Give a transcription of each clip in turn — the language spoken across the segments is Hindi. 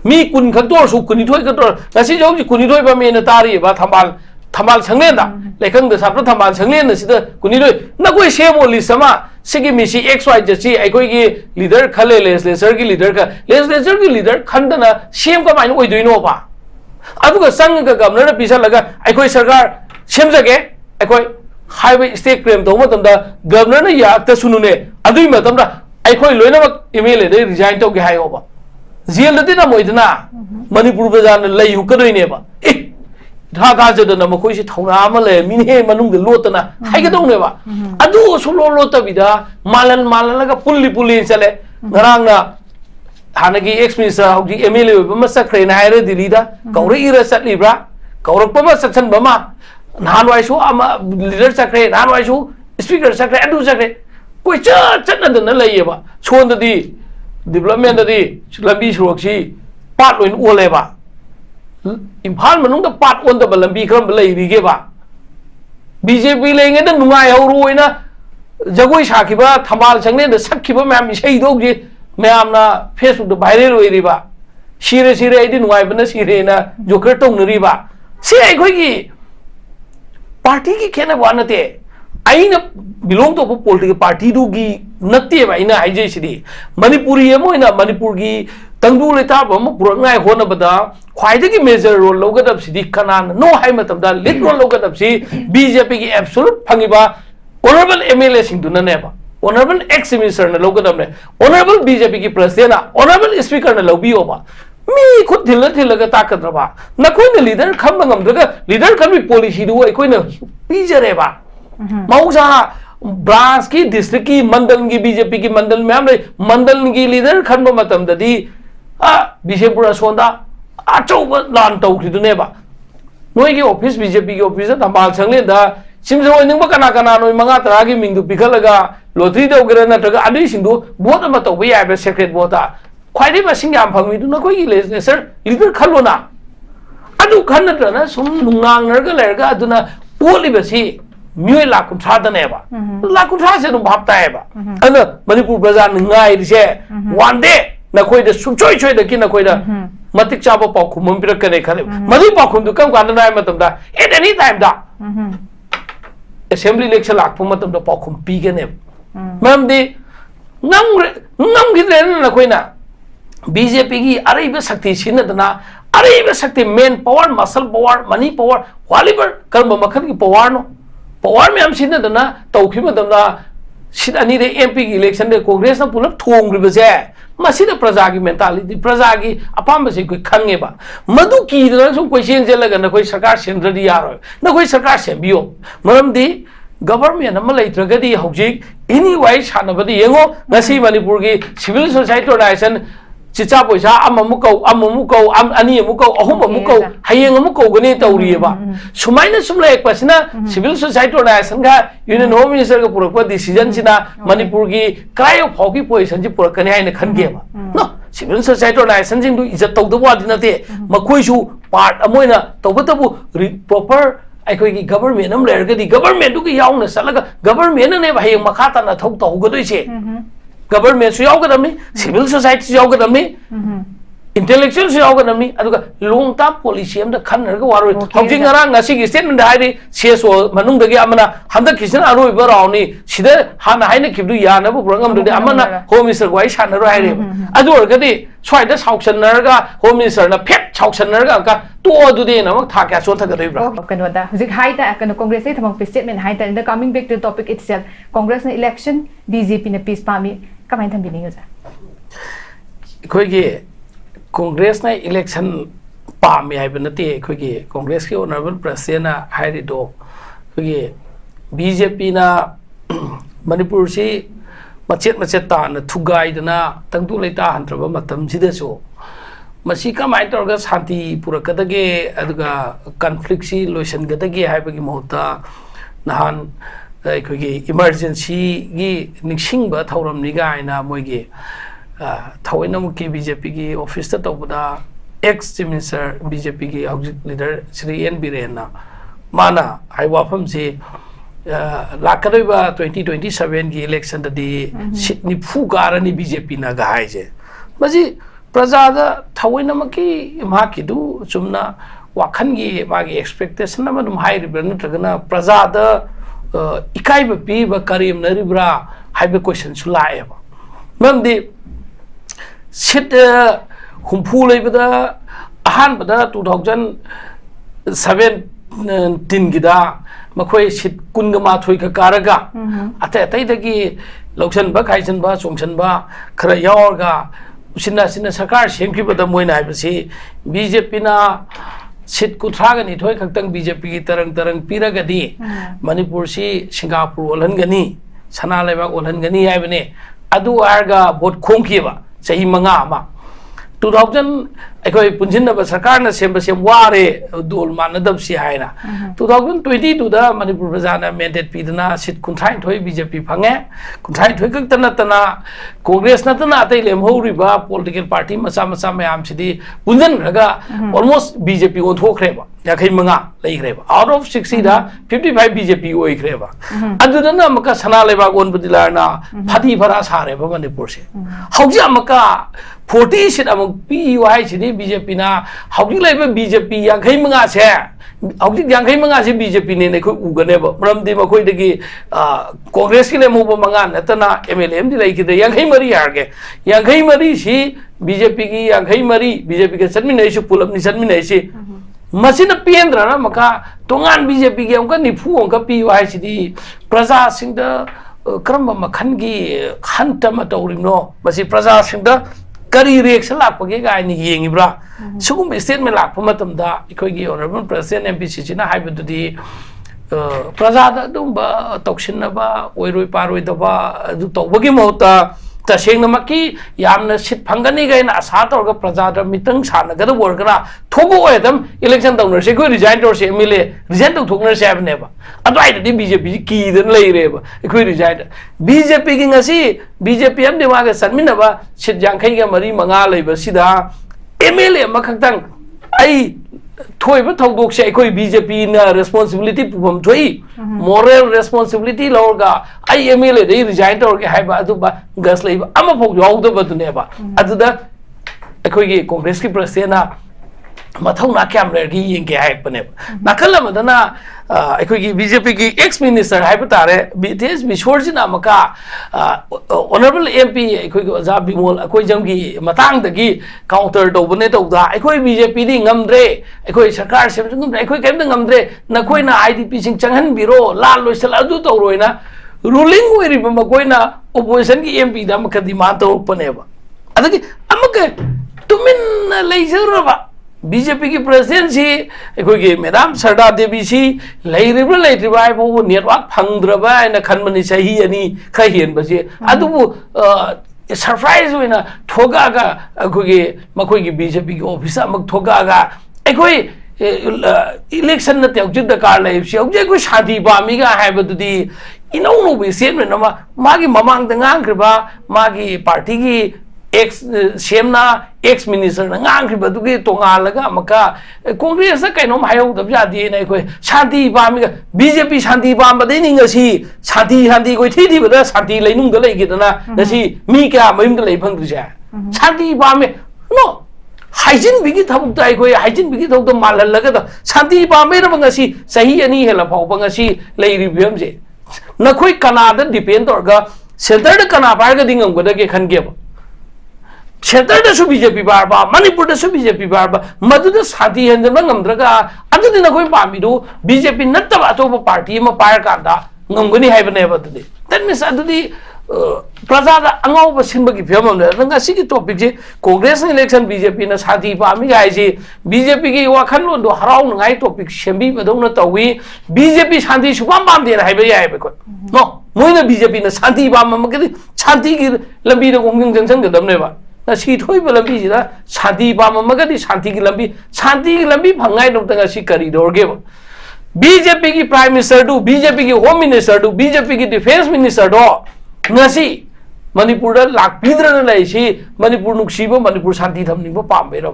मी कुन खतोर सु कुनिथोय खतोर ngasi jauji कुनिथोय ba me na tari ba thamal sanglen da lekang da sapra thamal sanglen na sida kunithoi na koi semo list sama sigi mi si xy ji ai koi gi leader khale legislature gi leader ka legislature gi leader khandana sem ka mai oi doino ba aduga sang ga governor na pisa laga ai koi sarkar sem jage ai koi highway state claim do matam da governor na ya ta sunu ne adui matam da ai koi loina ba email de resign to gi hayo ba jail दे ना मोइदना मणिपुर बाजार ने लई हुकदोइने बा ए धा धा जदना मखोइ सि थौना अमले मिने मनुंग दे लोतना हाइगदोंने बा अदु सोलो लोतबिदा मालन लगा पुल्ली चले ngaraangna hanagi ex minister hauji MLA bama sakre na haire dilida kaure ira satlibra kaurak bama satsan bama nanwai su ama leader sakre nanwai su speaker sakre adu sakre koi chat na laiye ba chonda di development di lambi suroksi part loin ole ba imphal manung da part on da lambi kram lai ri ge ba BJP lenge da nungai hauruina jagoi sakhiba thamal changne da sakhiba ma'am isai dog ji ma'am na Facebook da viral oi ri ba sire ai di nungai bana sire na joker tong ri ba si ai khoi gi party ki khena ba na te aina belong to political party du gi natte ba ina haije sidi manipuri emoina manipur gi tangdu leta ba mo purangai hona bada khwaide gi major role logadab sidi kanan no hai matam da lead role logadab si BJP gi absolute phangiba honorable MLA sing du na ne ba honorable ex minister na logadab ne honorable BJP gi president na honorable speaker na lobi ba mi khut thil ga takadra ba na koi na leader kham ngam daga leader kan bi policy du ai koi na bijare ba मौजा ब्रांच की डिस्ट्रिक्ट की मंडल की बीजेपी की मंडल में हम मंडल की लीडर खन मतम ददी बिशेपुर सोंदा अचौब लान तौखिदुनेबा नोई की ऑफिस बीजेपी की ऑफिस धमाल संगले दा सिमजो निंग कना कना नोई मंगा तरा की मिंग दु पिखलगा लॉटरी दौगरे नत्रगा अदि सिंदु वोट अमा तौबे याबे सेक्रेट वोटा ख्वाइदे बसिंग याम फंगमी दु नकोई की लेसर लीडर खलोना अदु खन नत्रना सुम नुंगांग नरगा लेरगा अदुना ओलिबसी म्यूय लाकुंठा दनेबा लाकुंठा से नु भापता है बा अन मणिपुर बाजार नंगाई दिसे वन डे नखोय दे सुचोय छोय दे कि नखोय दा मतिक चाबो पाखुम पिरक कने खले मदि पाखुम दु कम कान नाय मतम दा एट एनी टाइम दा असेंबली इलेक्शन लाखपु मतम दा पाखुम पीगने मैम दे नम गिदरे नखोय ना बीजेपी की अरेब शक्ति सिनदना अरेब शक्ति man power muscle power money power वालीबर कर्म मखन की पावर नो पावर में हम सिन्ना दना तौखी मतमदा सिद अनि दे एमपी की इलेक्शन दे कांग्रेस ना पुलप थोंग्रिबसे मसिद प्रजा की मेंटालिटी प्रजा की अपाम से कोई खंगे बा मधु की दना सु क्वेश्चन जे लगन कोई सरकार सेंद्रदी यारो ना कोई सरकार सेंबियो मरमदी गवर्नमेंट अमा लेत्रगदी हौजिक एनी वाई सानबदी येंगो ngasi मणिपुर की सिविल सोसाइटी ऑर्गेनाइजेशन चिचा पैसा अमुकौ अनि अमुकौ अहुम अमुकौ हयेंग अमुकौ गने तौरियबा सुमाइना सुमला एक पसना सिविल सोसाइटी ऑर्गेनाइजेशन का यूनियन होम मिनिस्टर का पुरक डिसीजन सिना मणिपुर की क्रायो फौकी पोजीशन जी पुरकने हाइने खनगेबा नो सिविल सोसाइटी ऑर्गेनाइजेशन जिंग दु इज्जत तौदबो दिनते मखोइसु पार्ट अमोइना तौबतबु प्रॉपर अखोई की गवर्नमेंट अम लेरगदी गवर्नमेंट दुगी याउना सलगा गवर्नमेंट ने भाई मखाता ना थौ तौगदोइसे गवर्नमेंट सु यावगदमनी सिविल सोसाइटी सु यावगदमनी इंटेलेक्चुअल सु यावगदमनी अदुगा लॉन्ग टर्म पॉलिसी अम द खनरगा वारोय housing ngara ngasi gi statement da हाइदि CSO मनुंग दगे अमना हंदक किसन अरोय बरावनी सिदा हाना हाइने खिबदु याना बु प्रंगम दे अमना होम मिनिस्टर वाइ सानरो हाइरे अदु अरगदि स्वाइदा साउक्सनरगा होम मिनिस्टर ना फेट साउक्सनरगा का तो अदुदे नमक था क्या सोन थगदोइब्रा कनोदा हुजिक हाइता कनो कांग्रेस से थमक स्टेटमेंट हाइता in the coming back to topic itself Congress ने इलेक्शन बीजेपी ने पीस पामी कमाइन थंबिनियो जा खोइगे कांग्रेस ने इलेक्शन पामे हाइब नते खोइगे कांग्रेस के ऑनरेबल प्रेसिडेंट हाइरिदो खोइगे बीजेपी ना मणिपुर से मचेत तान थुगाइदना तंगदु लेता हंत्रबा मतम सिदेसो मसी कमाइन तौरगा शांति पुरकदगे अदुगा कॉन्फ्लिक्ट सी लोशन गदगे हाइबगी महता नहान अखोगी इमरजेंसी गी निसिंग थौरमनी गायना मोइगे थौइनमुकी बीजेपी की ऑफिस तौबदा एक्स चीफ मिनिस्टर बीजेपी की लीडर श्री एन बीरेन माना हाई वाफम से लाकदोइबा 2027 की इलेक्शन ददी सिट निफु कारनी बीजेपी ना गाइजे मजी प्रजादा थवैनमकी माकिदु चुमना वाखनगी मागी एक्सपेक्टेशन अमा दुम हाइरिब्रा नत्रगना प्रजादा इकाइब पीब करीमनरिब्रा हाइबे क्वेश्चन सु लाएबा ममदि सिट हुमफु लेबदा अहानबदा 2017 गिदा मखोय सिट कुनगमा थोय का कारगा अते अतैदगी लौसनबा खाइसनबा चोंसनबा खरा यावरगा उसिना सिना सरकार सेमखिबदा मोयना हाइबसी बीजेपी ना सिट कुथ्रागा निथोय खक्तंग बीजेपी की तरंग पीरगदी मणिपुर सी सिंगापुर ओलहनगनी सना लेबा ओलहनगनी हाइबने अदु आरगा वोट खोंखिबा सही मंगा अमा 2000 अखोय पुंजिनब सरकार न सेम वारे दोल मानदब सी हायना 2022 दा Manipur प्रजाना mandate पीदना seat कुंथाई थोय BJP fungi कुंथाई थोय कतना तना कांग्रेस नतना अतै लेमहौरिबा पॉलिटिकल पार्टी मचा मचा मयाम सिदी पुंजन रगा ऑलमोस्ट बीजेपी ओ थोखरेबा याखै मंगा लेखरेबा आउट ऑफ 60 दा 55 बीजेपी ओइखरेबा अदुदना मका सना लेबा गोन बुदिलारना फादी फरा सारेबा मणिपुर से हौजी मका 40 सीट अमक पी वाई सिदी बीजेपी ना हौजी लेबा बीजेपी याखै मंगा से हौजी याखै मंगा से बीजेपी ने खै उगनेबा मरमदि मखोय दगी कांग्रेस की लेमोबा मंगा नतना एमएलएम दि लेखिदे याखै मरी यारगे याखै मरी सी बीजेपी की याखै मरी बीजेपी के सदमिनैसु पुलपनि सदमिनैसि मसिना पेंद्रना मका तोंगान बीजेपी के अमका निफु अंका पी वाई सिदी प्रजा सिंह करम मखन की हंतम तौरिनो मसि प्रजा सिंह करी रिएक्शन लापगे गायनी येंगिब्रा सुगुम स्टेटमेंट लाप मतमदा इखोगी ऑनरेबल प्रेसिडेंट एमपीसी सिना हाइबदुदी प्रजादा दुंबा तौसिनबा ओइरोय पारोय दबा अदु तौबगी महता तसेंगनमकी यामना सिट फंगनी गैना आशा तौरगा प्रजादा मितंग सानगद वर्गना थोबो ओयदम इलेक्शन तौनरसे को रिजाइन तौरसे एमएलए रिजाइन तौथोकनरसे हाबनेबा अदवाइदि बीजेपी कीदन लेरेबा इखोय रिजाइन बीजेपी की ngasi बीजेपी एम देवागा सनमिनबा सिट यांखैगा मरी मंगा लेबा सिदा एमएलए मखक्तंग आई थोइबा थौदोकसे अखोय बीजेपी ना रेस्पोंसिबिलिटी पुफम थोई मोरल रेस्पोंसिबिलिटी लौरगा आई एमएलए दे रिजाइन तौरगे हाइबा अदुबा गस लेबा अमा फौ यावदबदुनेबा अदुदा अखोयगी कांग्रेस की प्रेसिडेंट मथौना कैम लेगी येंगे हाइपने नाखल मदना अखोयगी बीजेपी की एक्स मिनिस्टर हाइबा तारे बीटीएस बिशोरजिना मका ऑनरेबल एमपी अखोयगी ओजा बिमोल अखोय जमगी मतांगदगी काउंटर तौबने तौदा अखोय बीजेपी दी ngамद्रे अखोय सरकार सेमजंगम अखोय केमदा ngамद्रे नखोयना आईडीपी सिंग चंगहन बिरो लाल लोइसल अदु तौरोइना रूलिंग ओइरिबा मखोयना ओपोजिशन की एमपी दा मका डिमांड तौपनेबा अदगी अमके तुमिन लेजरबा बीजेपी की प्रेसिडेंसी अखोगी मैडम सरदा देवी सी लेरिब्रा लेट्रिबा आइबो नेटवर्क फंगद्रबा आइना खनमनि सही अनि खहेन बसे अदुबु सरप्राइज होइना थोगागा अखोगी मखोगी बीजेपी की ऑफिस अमक थोगागा अखोई इलेक्शन न तेउजिद कार लेबसी औजे को शांति पामीगा हाइबदुदी इनौ नो बे सेन नमा मागी ममांग दंगांग्रबा मागी पार्टी की एक्स सेमना एक्स मिनिस्टर ngang तोंगालगा मका कांग्रेस कइनो हायौदब जादी नै कोइ शांति पामीगा बीजेपी शांति पामबदै निंगसी शांति कोइ थीबदा शांति लैनुंग लैगिदना नसी मी क्या मयुंग लै फंगदुजा शांति पामे नो हाइजिन बिगी थबुक ताइ कोइ हाइजिन बिगी थबुक मालहलगा द शांति पामे रबंगसी सही अनि हेला फावबंगसी लैरि बियमजे नखोइ कनादा डिपेंड तोरगा सेंटर द कना पारगा दिंगमगदगे खनगेब सेंटर बीजेपी बारबा मणिपुर बीजेपी बारबा मधुद शांति हेंजन ngамद्रगा अदुदि नखोय पामिदु बीजेपी नत्तबा अतोब पार्टी म पायर कांदा ngamगनि हाइबनेबा अदुदि दैट मीन्स अदुदि प्रजादा अंगाव सिंबगी फियमम नंगा सिगी टॉपिक जे कांग्रेस इलेक्शन बीजेपी न शांति पामी गाइजे बीजेपी की वाखन लोंदो हराव नंगाई टॉपिक सेंबी बदौन तवी बीजेपी शांति सुपाम पाम देना हाइबे याय बेको नो मोइना बीजेपी न शांति पाम मगदि शांति की लंबी द गोंगिंग जंक्शन गदमनेबा सी थोइब लंबी जिदा शांति पामगदी शांति की लंबी फंगाई नोतंगा सी करिडोरगे बीजेपी की प्राइम मिनिस्टर दु बीजेपी की होम मिनिस्टर दु बीजेपी की डिफेंस मिनिस्टर दो ngasi मणिपुर लाक्पिद्रन लैसी मणिपुर नुक्सीबो मणिपुर शांति थमनिबो पामबेरो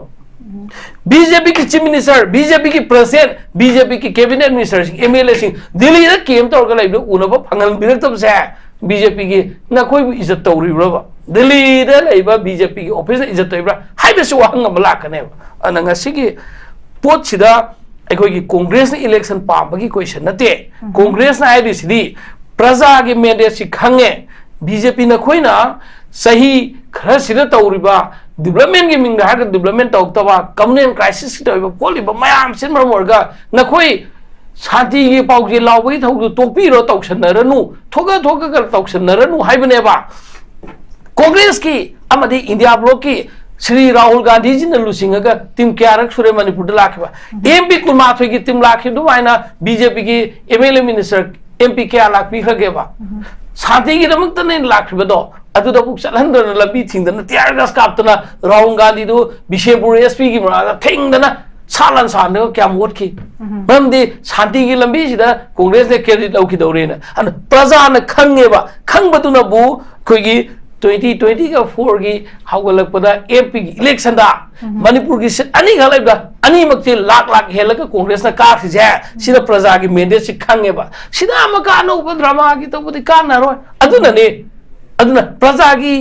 बीजेपी की चीफ मिनिस्टर बीजेपी की प्रेसिडेंट बीजेपी की cabinet minister MLA Singh Delhi दा केम तौरगा लैबो उनबो फंगल बिरक्तबसे बीजेपी की नखोई इज्जत तौरीब्रबा दिल्ली दा लेबा बीजेपी की ऑफिस इज्जत तौरीब्रा हाइबेसु वाहंग अमला कने अनंगा सिगी पोट सिदा अखोई की कांग्रेस ने इलेक्शन पाबगी क्वेश्चन नते कांग्रेस ना आइदी सिदी प्रजा के मैंडेट सि खंगे बीजेपी नखोई ना सही खरा सिदा तौरीबा डेवलपमेंट की मिंग हार डेवलपमेंट तौतबा कम्युनिटी क्राइसिस की तौबा पोलिबा मयाम सिन मरमरगा नखोई शांति की पाउजी लाउबगी थौ तोपीरो तौसनरनु थोगा तौसनरनु हाइबनेबा कांग्रेस की अमदी इंडिया ब्लॉक की श्री राहुल गांधी जी ने लुसिंगा टीम क्यारक सुरे मणिपुर लाखबा एमपी कुमाथोई की टीम लाखि दुमाइना बीजेपी की एमएलए मिनिस्टर एमपी क्या लाख पीखगेबा शांति की दमक ने लाखबदो अदुदा बुक चलहंदन लबी थिंदन त्यार गस कापतना राहुल गांधी दो बिशेपुर एसपी की मरा थिंदना सालन साने क्या मोट की मरमदी शांति की लंबी सिदा कांग्रेस ने क्रेडिट लौखिदौरेना अन प्रजा ने खंगेबा खंगबदुनबु खोगी 2024 की हौगलपदा एमपी की इलेक्शन दा मणिपुर की सीट अनी गलैबा अनी मक्ति लाख लाख हेलक कांग्रेस ना काखिजे सिदा प्रजा की मैंडेट सि खंगेबा सिदा अमका अनौब ड्रामा की तबुदि कानरो अदुना प्रजा की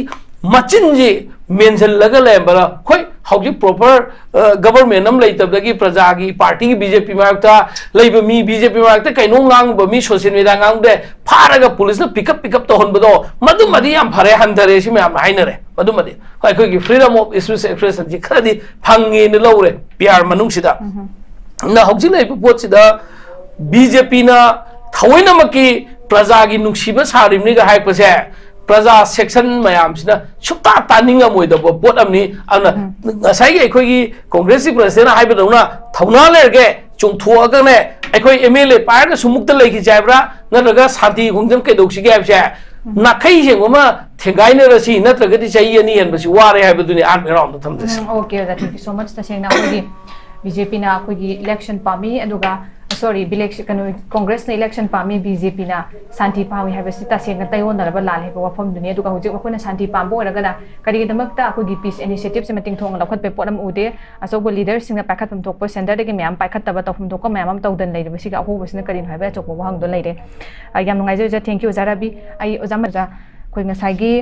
मचिनजे मेंशन लगा लेबरा होय हौजी प्रॉपर गवर्नमेंट हम लेतबदगी प्रजा की पार्टी की बीजेपी मायक्ता लेब मी बीजेपी मायक्ता कैनो ngang मी सोशल मीडिया ngang दे फारगा पुलिस ने पिकअप तो हनबदो मदुमदी याम फरे हंदरे सि मैम हाइनरे मदुमदी होय कोई की freedom of speech expression ji खरदी fungi ने लौरे पीआर मनुंग सिदा ना हौजी लेब पोट सिदा बीजेपी ना थवैनमकी प्रजा की नुक्सिबा सारिमनि गा हाइपसे प्रजा सेक्शन मैम सुता तानिंग मोइदब पोट अमनी कांग्रेस की प्रेसिडेंट हाइबदौना थौना लेरगे चोंथोअगने अखोई एमएलए पायरग सुमुक्त लेखि जायब्रा नत्रगा शांति खुंजम कैदौसिगे हाइबसे नाखै सेंगोमा थेंगाइनरसि नत्रगदि चाहि अनि हनबसि वारे हाइबदुनि आन राउंड थमदसि okay thank you so much तसेंगना अखोगी बीजेपी ना अखोगी इलेक्शन पामी अदुगा सॉरी कांग्रेस ने इलेक्शन पामी बीजेपी ना शांति पामी हाइबसि तसेंगा तयोनरबा लालेबा वफम दुनि अदुगा हुजिक अखोना शांति पामबो ओरगना करिगदमक्ता अखोगी पीस इनिशिएटिव से मतिंग थोंग लखत पोटम उदे अचौब लीडर सिंग पाखतम थोप सेंटर दे मैम पाखतब तौफम थोक मैम तौदन लेबसि अहोबसि करिन हाइबा अचौब वहांग दो लेरे याम नुंगाइजे थैंक यू ओजाराबी आई ओजामजा कोई ngasai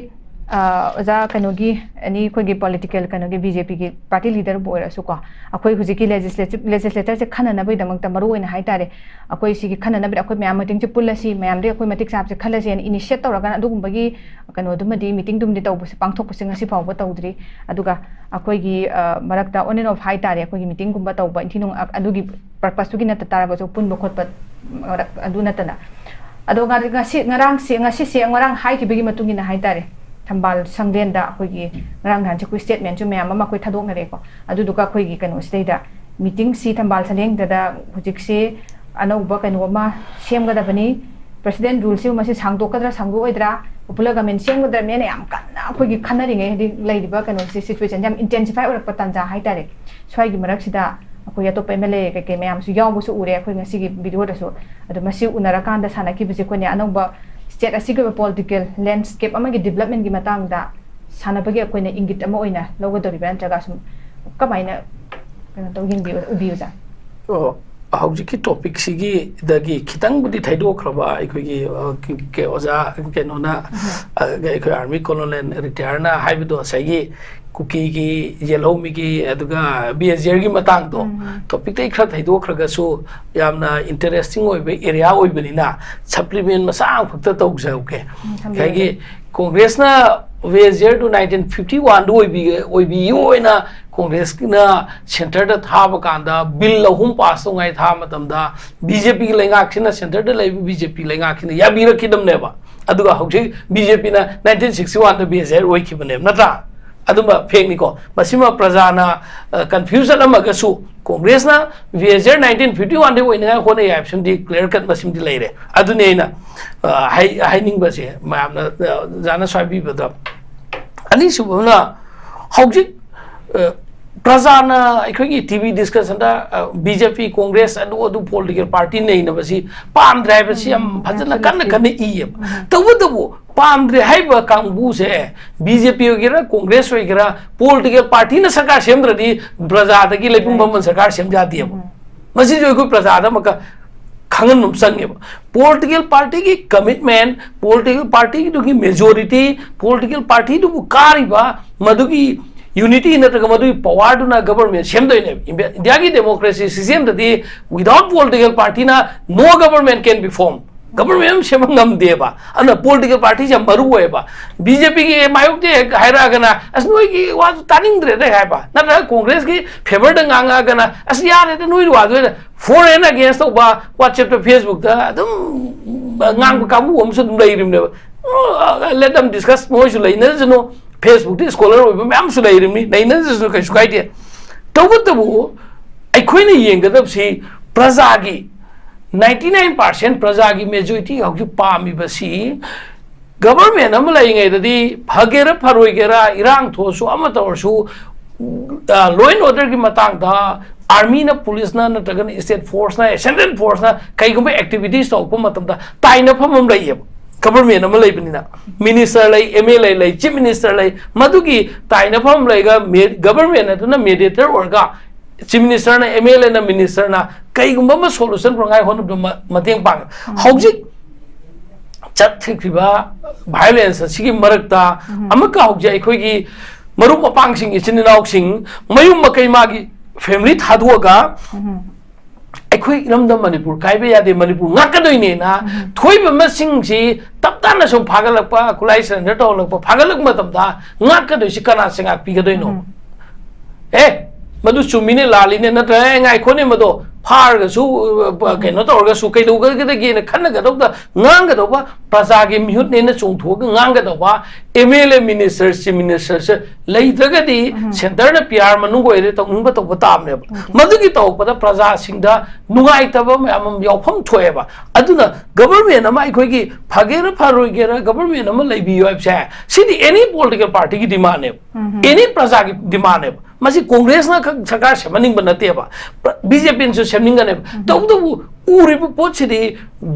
ओजा कनोगी एनी कोई पॉलिटिकल कनोगी बीजेपी की पार्टी लीडर बोरसु को अखोई हुजिकी लेजिस्लेचर से खननबई दमक मरु ओइना हाइतारे अखोई सिगी खननबई अखोई मैम मीटिंग से पुल्लसी मैम दे अखोई मतिक साब से खलसी एन इनिशिएट तौरगा अदुगुंबगी कनो दुमदी मीटिंग दुमदी तौबसे पांगथोकपसे ngasi फावबो तौद्री अदुगा अखोईगी मरक्ता ऑन एंड ऑफ हाइतारे अखोई मीटिंग गुंबा तौबा इंथिनु अदुगी पर्पस तुगी नत तारगो पुनबो खोतप अदु नतना अदुगा ngasi se ngarang haikibigi matungina haitare थम्बाल संगलेंदा अखोगी रंगान से कोई स्टेटमेंट जो मैम अखोई थादोंगरेको अदुदुगा अखोगी कनो स्टेदा मीटिंग सी थम्बाल सलेंगदा हुजिक से अनौबा कनोमा सेमगदबनी प्रेसिडेंट रूल से मसे सांगदोकद्रा सांगदोइद्रा पॉपुलर गवर्नमेंट सेमगदर मेन याम कन्ना अखोगी खनरिंगे हदि लेदिबा कनो सिचुएशन याम इंटेंसिफाई ओरक पतंजा हाइतारे स्वाइगी मरक्सिदा अखोई अतोप एमएलए के मैम सु यावबसु उरे अखोई ngasi वीडियो दसु अदु मसी उनरकांदा सानाकिबसे कोने अनौबा स्टेट असिगब पॉलिटिकल लैंडस्केप अमगी डेवलपमेंट की मतंगदा सानबगी अकोइना इंगित अमा ओइना लौगदोरिबा नत्रगा सुम कमाइना कनो तौगिंग उबियुजा हौजिकी टॉपिक सिगी दगी खितंग बुदी थाइदोखरबा अखोगी के ओजा केनोना अखोई आर्मी कॉलोनल रिटायर ना हाइबदो सगी कुकी की येलोमी की अदुगा बीएसआर की मतंग दो टॉपिक ते खरा थाइदोखरगसु यामना इंटरेस्टिंग ओइबे एरिया ओइबनिना सप्लीमेंट मसांग फक्त तौजौके कागी कांग्रेस ना बीएसआर टू 1951 दो ओइबी योइना कांग्रेस ना सेंटर दा थाब कांदा बिल अहुम पास तोंगाई था मतमदा बीजेपी की लेंगाखिना सेंटर दा लेबी बीजेपी लेंगाखिना या बिरखिदमनेबा अदुगा हौजि बीजेपी ना 1961 दा बीएसआर ओइखिबने नत्रा अदुमा फेकनिको मसिमा प्रजाना कंफ्यूजन अमगसु कांग्रेस ना बीएसआर 1951 दे ओइना होने याबसम दी क्लियर कट मसिम दी लेरे अदुनेना हाइनिंग बसे मामना जाना स्वाबी बदा अनि सुबना हौजि प्रजाना अखोगी टीवी डिस्कशन दा बीजेपी कांग्रेस अदु पॉलिटिकल पार्टी नै नबसी पाम ड्राइवसी हम फजना कन्न ई तबदबो पाम ड्रे हाइबा कांगबू से बीजेपी वगैरह कांग्रेस वगैरह पॉलिटिकल पार्टी ने सरकार सेमद्रदी प्रजा दगी लेपुम बमन सरकार सेम जाती है मसी जो कोई प्रजा दा मका खांगन चंगे पॉलिटिकल पार्टी की कमिटमेंट पॉलिटिकल पार्टी की मेजोरिटी पॉलिटिकल पार्टी कारीबा मधुकी यूनिटी नत्रगा मधुकी पावर दुना गवर्नमेंट सेमदोइने इंडिया की डेमोक्रेसी सिस्टम ददी विदाउट पॉलिटिकल पार्टी ना no government can be form government सेमंगम देबा अन पॉलिटिकल पार्टी से मरु होएबा बीजेपी की मायोग दे हायरागना अस नोई की वा तानिंग दरे रे हायबा नत्र कांग्रेस की फेवर द गांगागना अस यारे ते नोई वा दे फॉर एंड अगेंस्ट बा व्हाट्सएप पे फेसबुक दा अदम गांग काबू हम सुन लैरिम ने लेट देम डिस्कस मोय सु लैने जनो फेसबुक दी स्कॉलर होइबा मैम सु लैरिम नि नैने जनो kai सुकाइ दे तबु अखोइने येंगदबसी प्रजा की 99% प्रजा की मेजोरिटी होगी पामी बसी गवर्नमेंट हम लाइंगे ददी फगेरा फरोइगेरा इरांग थोसु अम तोरसु लॉ एंड ऑर्डर की मतांग दा आर्मी ना पुलिस ना नटगन स्टेट फोर्स ना सेंट्रल फोर्स ना कईगुम एक्टिविटीज तौप मतम दा ताइना फमम लइए गवर्नमेंट हम लइबनिना मिनिस्टर लइ एमएलए लइ चीफ मिनिस्टर लइ मधुकी ताइना फम लइगा गवर्नमेंट अदुना मीडिएटर ओरगा चीफ मिनिस्टर ना एमएलए ना मिनिस्टर ना कईगुम सोल्यूशन प्रंगाई होन मतेंग पांग हौजिक चथिखिबा वायलेंस सिगी मरकता अमका हौजे अखोगी मरुप मपांगसिंग इचिन नाउसिंग मयुम मकई मागी फैमिली थादुगा अखोई इरमदा मणिपुर कायबे यादे Manipur ngakadoi na thoiba masing si taptana sum phagalakpa kulai surrender tawlakpa phagalak matamda ngakadoi si kana singak pigadoi no मधु चुमीने लालीने नत्र ngai khone mado फारग सु केनो तौरग सु कैदौग गदगे खनगदौब ngangadौब प्रजागी मिहुत ने चोंथोग ngangadौब एमएलए मिनिस्टर चीफ मिनिस्टर से लैद्रगदी सेंटर न पीआर मनुंग ओइरे तौंग तौब तामने मधुगी तौपदा प्रजा सिंगदा नुगाइतब मम यावफम थोएबा अदुना गवर्नमेंट अमा अखोगी फगेर फरोइगेर गवर्नमेंट अमा लैबियो आबसे सिदी एनी पॉलिटिकल पार्टी की डिमांड है एनी प्रजा की डिमांड है मसी कांग्रेस ना सरकार सेमनिंग बनतेबा बीजेपी से सेमनिंग ने तौदबु उरिब पोछिदि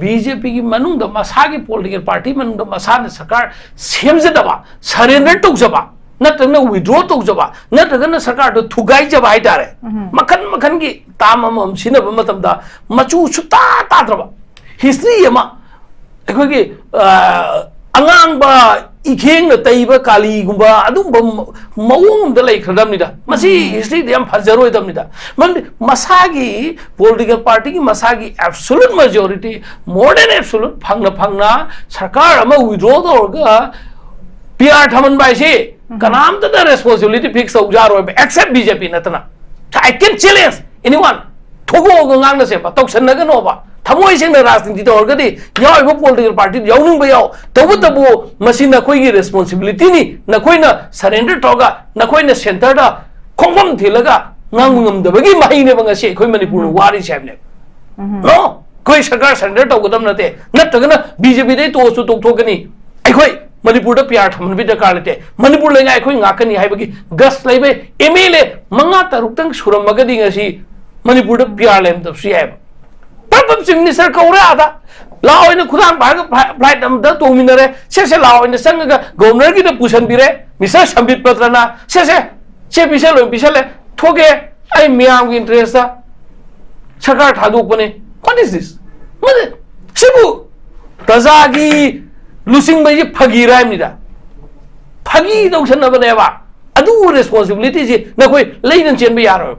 बीजेपी की मनुंग मसागी पॉलिटिकल पार्टी मनुंग मसा सरकार सेमजदबा सरेंडर तौजबा नत्रगन विड्रॉ तौजबा नत्रगन सरकार तो थुगाइजबा हाइतारे मखन मखन की तामम सिनब मतमदा मचु सुता ताद्रबा हिस्ट्री यमा अखोगी अंगांगबा इखेंग तैब कालीगुंबा अदुंबा मवोंग द लैखरदमनिदा मसी हिस्ट्री दे हम फजरोइदमनिदा मन मसागी पॉलिटिकल पार्टी की मसागी absolute majority more than absolute फंगना सरकार अमा विड्रॉ तौरगा पीआर थमन बाइसे कनाम द रेस्पोंसिबिलिटी फिक्स औजारो एक्सेप्ट बीजेपी नतना आई कैन चैलेंज एनीवन थोगो गांगना से तौसनगनोबा थमोई सिंह राजनीति तौरगदी याव पॉलिटिकल पार्टी यावनिंग याव तब तबु मसी नखोई रेस्पोंसिबिलिटी नि नखोइना सरेंडर तौगा नखोइना सेंटर दा खोंगम थिलगा nganggumdabagi mahine bangasi khoi manipur wari sabne no koi sarkar surrender tawgadam nate natragana bjp dei to su tokthokani aikhoi manipur da pyar thaman bi dakar lete manipur lenga aikhoi ngakani haibagi gas leibe mla manga taruk tang suramagadi ngasi manipur da pyar lem da siab papam minister kaura ada lao ina khudang bhaga flight am da to minare se lao ina sanga governor ki da pusan bire misal sambit patrana se bisalo bisale थोगे आई मियाम की इंटरेस्ट था सरकार ठादुक बने व्हाट इज दिस मदे सिबु प्रजा की लुसिंग बई फगी राइमनिदा फगी दौसन बनेबा अदु रेस्पोंसिबिलिटी जी नखोई लेइन चेन बे यारो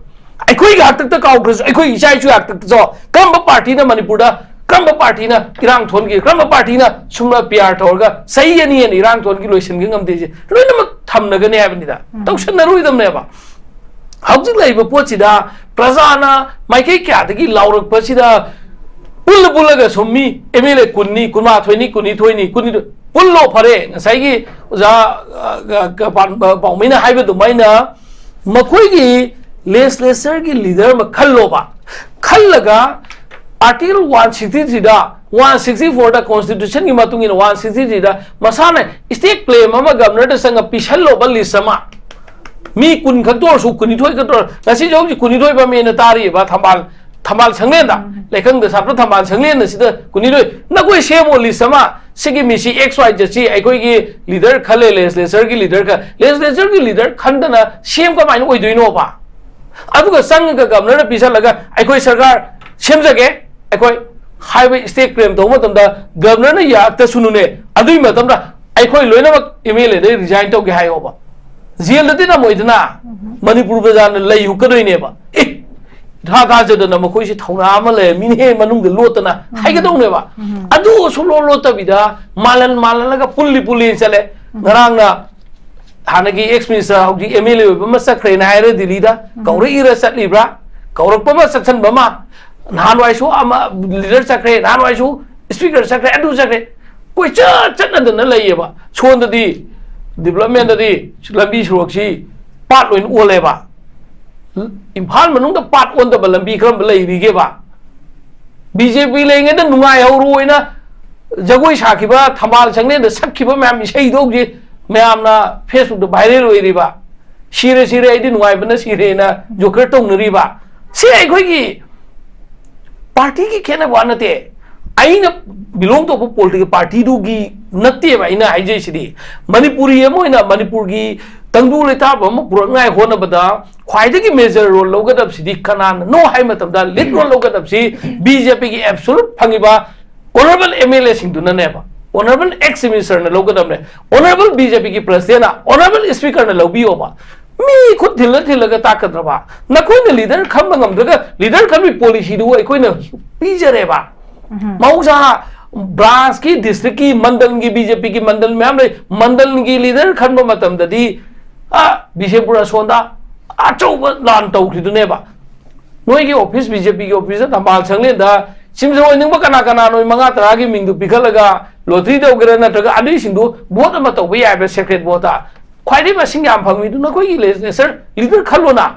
अखोई गा तक काउग्रेस अखोई इचाई चु तक जो कम पार्टी ना मणिपुर दा कम पार्टी ना इरांग थोन की कम पार्टी ना सुम पीआर थोरगा सही अनि इरांग थोन की लोइसन गे ngam देजे लोइनम थमनगने आबनिदा दौसन नरुइदमनेबा हौजिक लाइब पोचिदा प्रजाना माइकै क्यादगी लाउरकपसिदा पुल्ल सोमी एमएलए कुन्नी कुमा थोइनी कुनी थोइनी कुनी पुल्लो फरे नसाइगी जा पाउमिना हाइबे दुमाइना मखोइगी लेजिस्लेचर की लीडर म खल्लोबा खल्लगा आर्टिकल 163 दा 164 दा कॉन्स्टिट्यूशन की मतुंग इन 163 दा मसाने स्टेट क्लेम अमा गवर्नर दा संग पिछल्लोबा लिसमा मी कुन खक्तोर सु कुनि थोय खक्तोर गसी जोग कुनि थोय बा मेन तारी बा थमाल संगलेन दा लेखंग द साप्र थमाल संगलेन सिद कुनि थोय नगोय सेमो लिसमा सिगी मिसी एक्स वाई जची अखोय की लीडर खले लेजिस्लेचर की लीडर खंदना सेम का माइन ओइदोइनो बा अदुगा संग का गवर्नर पिसा लगा अखोय सरकार सेमजगे अखोय हाईवे स्टेट क्लेम तो मतलब दा गवर्नर ने या तसुनु ने अदुई मतलब दा आई कोई लोई ना इमेल दे रिजाइन तो के हाई होगा जेल दे ना मोइदना मणिपुर बजार लई हुकदोई ने बा था था जद न मखोई से थौना अमले मिने मनुंग लोतना हाइगदौ ने बा अदु सुलो लोतबिदा मालन मालन पुल्ली चले ngaraang na hanagi ex minister hauji MLA bama sakre na haire dilida kaure ira satlibra kaurak bama saksan bama nanwai su ama leader sakre nanwai su speaker sakre adu sakre koi chat na na laiye ba chon da di development da di lambi surok si pat loin ole ba imphal manung da pat on da lambi kram lai ri ge ba BJP lenge da nungai hauroi na जगोई साखिबा थमाल संगने द सखिबा मैम इसे दोगी मैम ना फेसबुक द वायरल होइरिबा सिरे सिरे आइदि नुवाइबना सिरे ना जोकर तौनरिबा से आइखोइगी पार्टी की खेना वानते आइना बिलोंग तो पॉलिटिकल पार्टी दुगी नत्ते बाइना हाइजेसिदि मणिपुरी एमोइना मणिपुर की तंगदु लेता बम पुरंगाय होनबदा ख्वाइदगी मेजर रोल लोगदबसिदि कनान नो हाइ मतबदा लीड रोल लोगदबसि बीजेपी की एब्सोल्यूट फंगिबा Honorable MLA Singduna Neba, Honorable ex minister na Logadam, Honorable BJP ki President, Honorable Speaker na Lobi Oba. Me could tell a Takadraba. Nakuna leader come among the leader can be policy do a queen of Pijareva. Mausa Braski, Districti, Mandangi, BJP ki Mandal Mamre, Mandangi leader Kandomatam the D. Bishopura Sonda, Acho Lan Toki to Neba. No office BJP officer, the Malsanglinda. Simso ning ba kana kana no mga taragi mingdu pikalaga lottery do gre na taga adi sindu bot ama to bi ai secret bota khwaidi ba singyam phangmi du na koi le sir leader khalo na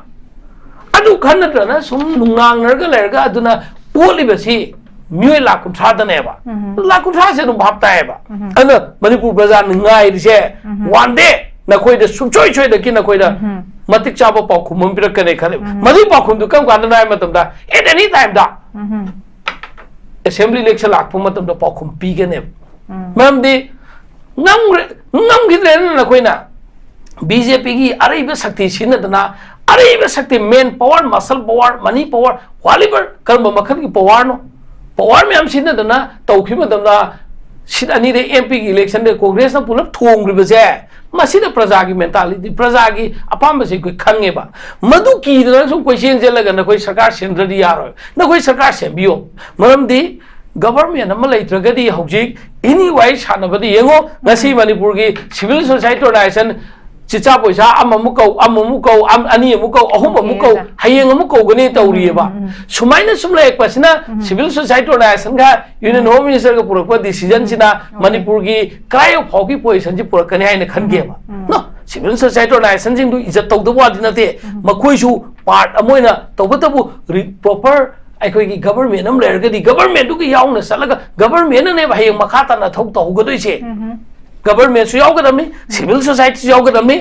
adu khanna na sum nungang narga lerga aduna poli ba si mye la kuntha da ne ba la kuntha se du bhapta ai ba ana manipur bazaar ngai ri se one day na koi da sum choi choi da kin na koi da matik chaba pa khumum pirak kane khale madi pa khum du kam kan na matam da at any time da Assembly election lakpo matam da pakhum pigane mam de ngam gidren na koina BJP gi araiba sakti sinadana araiba sakti main power muscle power money power whatever karma makhan ki power no power me am sinadana tawkhi matam da sid ani de MP election de Congress na pulap thong riba je masida praja ki mentality praja ki apam se koi khange ba madu ki da so question je laga na koi sarkar sendri yaro na koi sarkar sembiyo maram di government ama leitragadi hojik anyway sanabadi yengo ngasi manipur ki civil society organization chicha poisa amamukau ani amukau ahum amukau hayeng amukau gani tawriba sumaina sumla ek pasina civil society organization ga union home minister ka purakpa decision sina manipur ki krayo phoki position ji purakani haina khange ba no civil society organization jing du ijat tawda wa dinate makoi su part amoina tawbatabu proper अखोई की गवर्नमेंट हम लेरगदी गवर्नमेंट दुगी याउना सलगा गवर्नमेंट ने भाई मखाता ना थौक तौगदोइ छे गवर्नमेंट सु याउगदमनी सिविल सोसाइटी सु याउगदमनी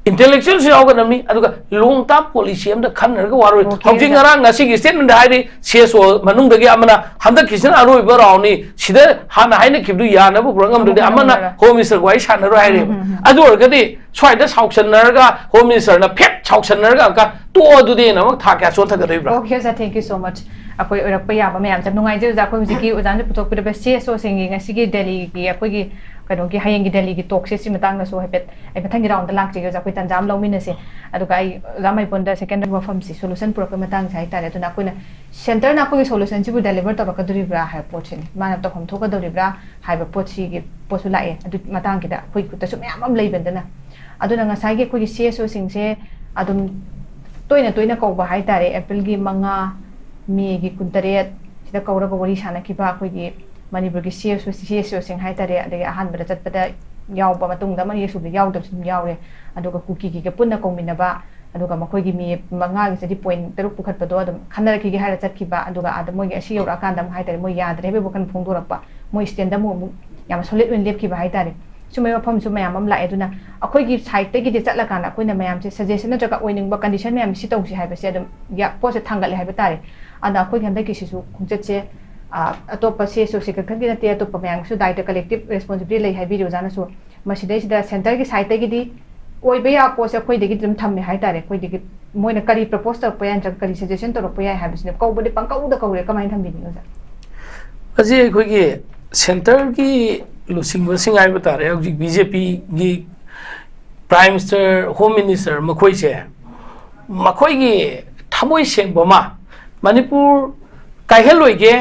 इंटेलेक्चुअल सु याउगदमनी अदुगा लॉन्ग टर्म पॉलिसी हम द खनरगा वारो हौजिंग ngara ngasi gi statement हाइदि सेसो मनुंग दगे amana हमदा किसन अरोइ बराउनी सिदा हाना हाइना किबदु यानाबु प्रंगम दे amana होम मिनिस्टर गवाइ सानरो हाइरे अदु अरगदि स्वाइदा साउक्सनरगा होम मिनिस्टर ना फेट साउक्सनरगा का तो अदुदे नमक था क्या सोन थगदइब्रा okay sir thank you so much अकोइ ओरप याबा मैम जब नुंगाइ जे जाको हुजिकी उजान पुतोक पिदबे सेसो सिंगी ngasi दिल्ली की अकोइ कनो की हायंग दिल्ली की टॉक से सिमतांग न सो हेपेट ए मथंग राउंड लाक जे जाको तंजाम लौमिनसे अदुगा आई रामाई पोंदा सेकेंड वफम सि सोल्यूशन पुरक मतांग साइ तारे तुना कोइना सेंटर ना कोइ सोल्यूशन सिबु डिलीवर तबक दुरिब्रा हाय पोचिन माना तो हम थोक दुरिब्रा हायबा पोछि की पोसु लाए अदु मतांग किदा कोइ कुतसु मैम am लेबेंदना अदुना ngasai ge कोइ CSO सिंगसे अदुम तोइना तोइना कौबा हाय तारे अप्रैल की मंगा मे की कुंतरेत सिदा कौरा को वरी साना किबा कोइ की मणिपुर की CSO सिंग हाय तारे अदे अहानबदा चटपदा यावबा मतुंगदा मनि सुबि यावदब सिम यावरे अदुगा कुकी की के पुन्ना कौमिनबा अदुगा मखोइ की मे मंगा की सदी पॉइंट तरुक पुखतबदो अदम खनर की हाय चटकिबा अदुगा अद मोइ असी यौरा कांदम हाय तारे मोइ यादरे बे बकन फोंदोरपा मोइ स्टैंड मो याम सोलिड वेन लेपकिबा हाय तारे सुमै वफम सु मैम हम लाए दुना अखोइ की साइड तगी दे चटला काना कोइना मैम से सजेशन नजका ओइनिंग बा कंडीशन मैम सि तौसी हाय बसे अदम या पोसे थांगले हाय तारे अदा अखोइ हंदा की सिसु खुंचत से अतोप CSO से खखि नते अतोप मैम सु दायित्व कलेक्टिव रिस्पांसिबिलिटी लै हाय बिरो जाना सु मसिदै सिदा सेंटर की साइड तगी दी ओइबे या पोसे अखोइ दगी दम थम्मे हाय तारे कोइ दगी मोइना करी प्रपोज तर पयान जक करी सजेशन तर पया हाय बसने कौबदे पंकौदा कौरे कमाइन थम्बिनि ओजा अजी अखोगी सेंटर की लुसिंग सिंगाई बता रहे हैं बीजेपी की प्राइम मिनिस्टर होम मिनिस्टर मखोई से मखोई की थमोई सेंबमा मणिपुर कायहलोइगे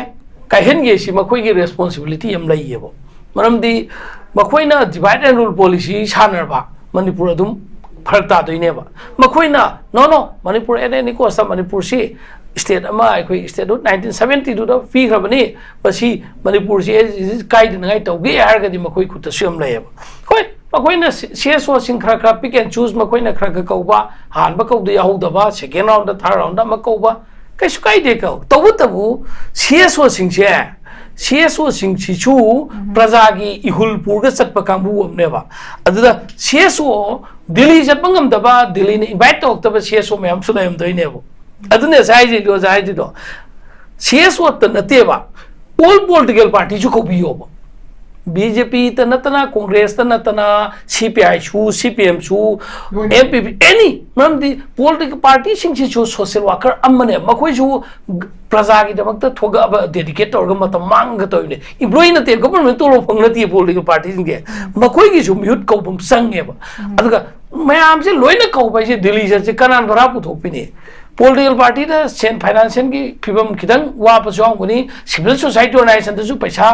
कायहनगे सी मखोई की रेस्पॉन्सिबिलिटी हम लइयेबो मरमदी मखोइना डिवाइड एंड रूल पॉलिसी सानरबा मणिपुर अदुम फरक तादोइनेबा मखोइना नो मणिपुर एने कोसा मणिपुर सी स्टेट अमा अखोई स्टेट 1972 दा पीखरबनी बसी मणिपुर से काइदनगाई तौगे हारगदी मखोई खुत सुम लयेबा होय मखोइना सीएसओ सिंग खरा खरा पिक एंड चूज मखोइना खरा खरा कौबा हानबा कौदे याहुदबा सेकेंड राउंड थर्ड राउंड मा कौबा कैसु काइदे कौ तबु सीएसओ सिंग से सीएसओ सिंग सिचु प्रजा की इहुलपुर का चटप कांबू अमनेबा अदुदा सीएसओ दिल्ली चटपंगम दबा दिल्ली ने इनवाइट तौतबा सीएसओ मैम सुनायम दोइनेबो अदुने जायदो सीएसओ त नतेबा ऑल पॉलिटिकल पार्टी जो कौबियोबो बीजेपी त नतना कांग्रेस त नतना सीपीआई सु सीपीएम सु एमपीपी एनी मरमदी पॉलिटिकल पार्टी सिंग सिचु सोशल वर्कर अमने मखोइ सु प्रजा की दमक थोगब डेडिकेट तौर मतम मांग तौने इम्प्लॉई नते गवर्नमेंट तोलो फंगनती पॉलिटिकल पार्टी सिंगे मखोइ की सु म्यूट कौबम संगेबा अदुगा मयाम से लोइना कौबा से दिल्ली से कनान भरा पुथोपिने पॉलिटिकल पार्टी दा सेन फाइनेंशियल की फिबम खिदंग वापस यावगनी सिविल सोसाइटी ऑर्गेनाइजेशन दसु पैसा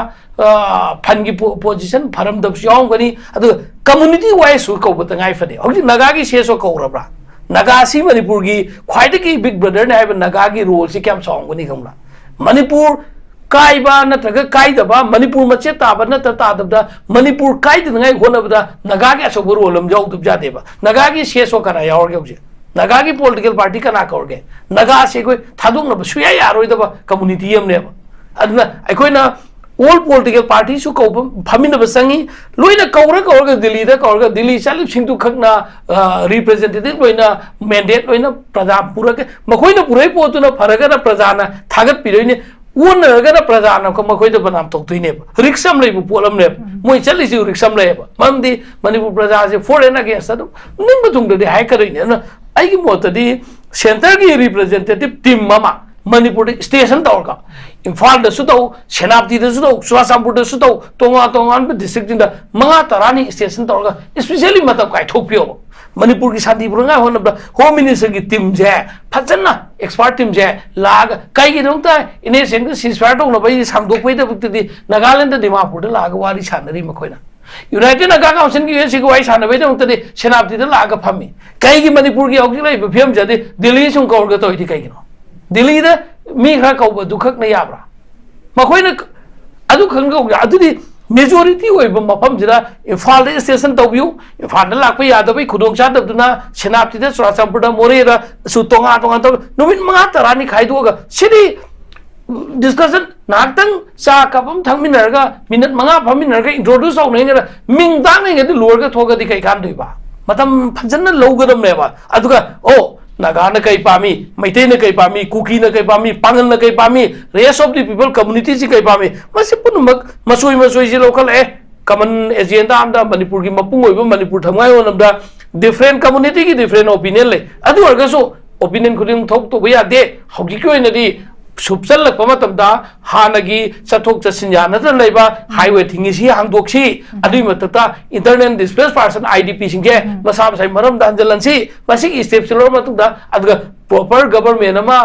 फंड की पोजीशन फरम दबसु यावगनी अदु कम्युनिटी वाइज सु कौबत ngai फदे हौजि नगा की सेसो कौरब्रा नगा सी मणिपुर की ख्वाइदगी बिग ब्रदर ने हाइब नगा की रोल से क्याम सावगनी खंगला मणिपुर काइबा नत्रगा काइदबा मणिपुर मचे ताबा नत्र तादबदा मणिपुर काइदनगाई होनबदा नगा की अचौब रोल हम जाउदब जादेबा नगा की सेसो करा यावरगे हौजि नगा की पॉलिटिकल पार्टी कना कौरगे नगा से कोई थादोंग सुया यारोइदबा कम्युनिटी अमनेबा अदना अखोइना ऑल पॉलिटिकल पार्टी सु कौ फमिनब संगी लोइना कौरगा दिल्ली चालिब सिंतु खकना रिप्रेजेंटेटिव लोइना मैंडेट लोइना प्रजा पुरके मखोइना पुरै पोतुना फरगना प्रजाना थागत पिरोइने उनरगना प्रजाना को मखोइदा बनाम तोक्तुइनेबा रिक्सम लेबु पोलमने मोइ चलिसि रिक्सम लेबा ममदी मणिपुर प्रजा से फॉरेन अगेंस्ट अदु निंब तुंगदे हाय करिने न आइगी मोतदी सेंटर की रिप्रेजेंटेटिव टीम ममा मणिपुर स्टेशन तौरका इम्फाल दसु तौ सेनापति दसु तौ चुराचामपुर दसु तौ तोंगान डिस्ट्रिक्ट जिंदा मंगा तरानी स्टेशन तौरका स्पेशली मतलब काय थोपियो मणिपुर की शांति पुरंगा होनबदा होम मिनिस्टर की टीम जे फजना एक्सपर्ट टीम जे लाग कई की दंता इने सेंग सीजफायर तौन बई सांगदोक पैदा बुक्ति नागालैंड दिमापुर लाग वारी सानरी मखोइना यूनाइटेड नगा काउंसिल की एसी को वाई सानबे दंतदे सेनापति लाग फमी कई की मणिपुर की औजी लै फियम जदे दिल्ली सुं कौरगा तोइदि कई गिनो दिल्ली दा मी खरा कौब दुखक न याब्रा मखोइना अदु खंगौ अदुदि मेजोरिटी होइब मफम जिरा इम्फाल स्टेशन तौबियु इम्फाल लाप यादबई खुदोंग चादबदुना सेनापति दा चुराचामपुर मोरेदा सु तोंगा तो नुमित मंगा तरानी खाइदोगा सिदी डिस्कशन नागतंग चा कपम थंगमिनरगा मिनट मंगा फमिनरगा इंट्रोड्यूस औनेगा मिंग तांगनेगा लोरगा थोगदी कई कामदोइबा मतम फजन लौगदमनेबा अदुगा ओ नागाना कई पामी मैते ने कई पामी कुकी ने कई पामी पांगन ने कई पामी rest of the people community से कई पामी मसे पुनमक मसोई जे लोकल कमन एजेंडा आमदा मणिपुर की मपुंग ओइबो मणिपुर थंगाय ओनमदा डिफरेंट कम्युनिटी की डिफरेंट ओपिनियन ले अदु वर्गसो ओपिनियन खुदिम थोक तो यादे हौगी की ओइनदी सुपसलक मतमदा हानगी चथोक चसिन यानद्र लेबा हाईवे थिंगिसी हांगदोक्सी अदुई मतता इंटरनेट डिस्प्लेस पर्सन आईडीपी सिंगे मसा मसाई मरम दांजलनसी मसी स्टेप सिलो मतुदा अदगा प्रॉपर गवर्नमेंट अमा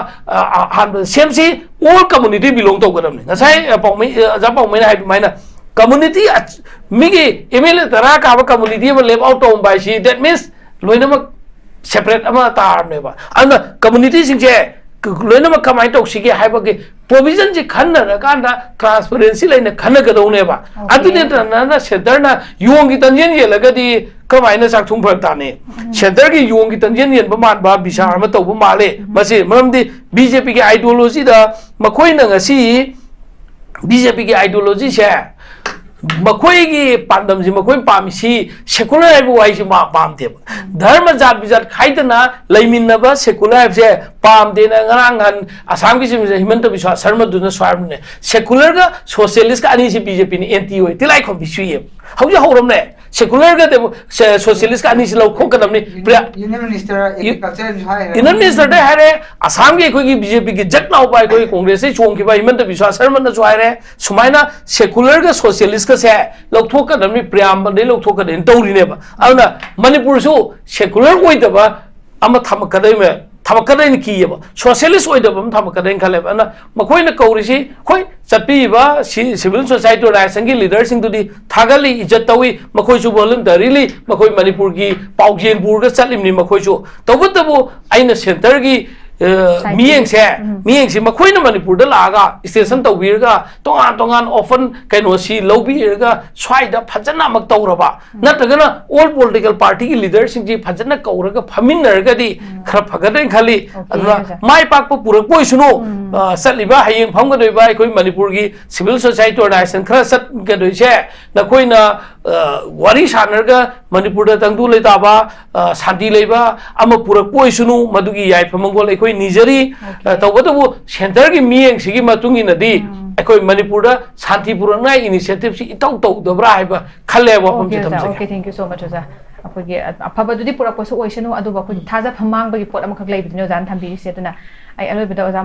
हान सेमसी ऑल कम्युनिटी बिलोंग तो गदमने नसाई पौमै जा पौमै हाइ माइना कम्युनिटी मिगी एमएलए तरा का कम्युनिटी में लेब आउट टोम बाइसी दैट मींस लोइनमक सेपरेट अमा तारनेबा अन कम्युनिटी सिंगे लोइनमक कमाइ तौसिगे हाइबगे प्रोविजन जे खन्नरकांदा ट्रांसपेरेंसी लेने खन्नगदौनेबा अदुने तनना सेंटरना योंगी तंजेन येलगदी कमाइना चाकथुम फरताने सेंटर की योंगी तंजेन येनबा मानबा बिसार म तौबा माले मसे मरमदी बीजेपी की आइडियोलॉजी दा मखोइना ngasi बीजेपी की आइडियोलॉजी से मखोई की पांडम जी मखोई पामिसी सेकुलर है वाई से पामते धर्म जात बिजात खाइतना लैमिनबा सेकुलर से पामते ना ngran आसाम की से हिमंत बिस्वा शर्मा दुना स्वारने सेकुलर का सोशलिस्ट का अनी से बीजेपी ने एंटी होय तिलाई खो बिसुये हौजा हौरमने सेकुलर का सोशलिस्ट का अनिस लौथोकदबनी union minister agriculture union minister है असम की बीजेपी की जट लाउब कांग्रेस से चोंब हिमंत बिश्वा शर्मा है सुमायना सेकुलर का सोशलिस्ट का से लौथोकदबनी प्रियांबल लौथोकदबनी तौरीनेब मणिपुर सेकुलर थमकदम थमकदन कीब सोशलिस्ट थमकदन खलेब मखोइन कौरीसी खोई चपीब सिविल सोसाइटी ऑर्गनाइजेशन की लीडर थागली इज्जत तौई मखोइसु वॉलंटरीली मखोई मणिपुर की पाउजेनपुर चलिमनी मखोइसु तबुतबु आइना सेंटर की मियेंसे मखोइन मणिपुर लागा स्टेशन तौबीरगा तोंगान तोंगान ओफन कैनोसी लौबीरगा स्वाइदा फजना मक तौरबा नतगना ऑल पॉलिटिकल पार्टी की लीडर सिंह फजना कौरगा फमिनरगदी खर फगदन खली माय पाक पुरकपोइसुनो सलिबा हयेंग फमगदोइबा अखोई मणिपुर की सिविल सोसाइटी ऑर्गनाइजेशन खर सतगदोइसे नखोइना वारी सानरगा मणिपुर तंगदु लेताबा शांति लेबा अम पुरकपोइसुनो मदुगी याइफमंगोल अखोई निजरी तौबतबु सेंटर की मियेंग सिगी मतुंगी नदी अखोई मणिपुर शांति पुरना इनिशिएटिव सि इतौ तौदबरा हाइबा खले वफम से तमसे okay thank you so much ओजा अखोगी अफबदुदी पुरकपोसु ओइसनु अदुबा अखोई थाजा फमांग बगी पोट अमखक लेबिदनो जान थंबीरिसे अदुना आई अलोबदा ओजा